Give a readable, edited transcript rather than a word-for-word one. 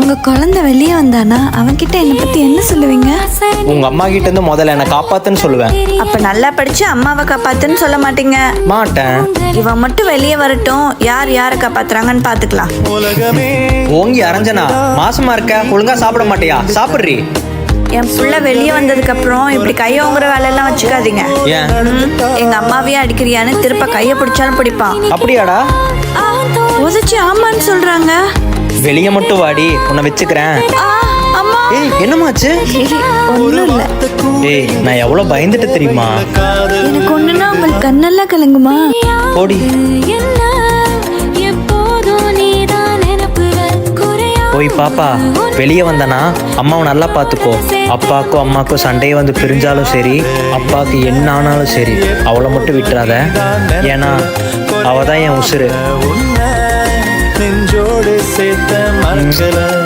உங்க குழந்தை வெளியே வந்தானா அவன்கிட்ட என்னை பத்தி என்ன சொல்லுவீங்க? உங்க அம்மா கிட்ட இருந்து முதல்ல என்னை காப்பாத்துன்னு சொல்லுவேன். அப்ப நல்லா படிச்சு அம்மாவை காப்பாத்துன்னு சொல்ல மாட்டீங்க? மாட்டேன். இவன் மட்டும் வெளியே வரட்டும், யார் யாரை காப்பாத்துறாங்கன்னு பாத்துக்கலாம். ஓங்கி அரைஞ்சனா மாசமா இருக்க, ஒழுங்கா சாப்பிட மாட்டியா? சாப்பிட்றி. என் புள்ள வெளியே வந்ததுக்கு அப்புறம் இப்படி கையை ஓங்குற வேலையெல்லாம் வச்சுக்காதீங்க. ஏன்? எங்க அம்மாவையே அடிக்கிறியான்னு திருப்ப கையை பிடிச்சாலும் பிடிப்பான். அப்படியாடா? உதச்சு ஆமான்னு சொல்றாங்க. வெளியே மட்டும் வாடி, உன்னை வச்சுக்கிறேன். அம்மா. ஏய், என்னமாச்சு? ஒண்ணும் இல்ல. ஏய், நான் எவ்வளவு பயந்துட்டு தெரியுமா? எனக்கு ஒண்ணுன்னா உங்களுக்கு கண்ணெல்லாம் கலங்குமா? ஓடி போய் பாப்பா, வெளியே வந்தனா அம்மாவை நல்லா பார்த்துக்கோ. அப்பாவுக்கும் அம்மாவுக்கும் சண்டையை வந்து பிரிஞ்சாலும் சரி, அப்பாவுக்கு என்ன ஆனாலும் சரி, அவளை மட்டும் விட்டுறாத. ஏன்னா அவ தான் என் உசுரு.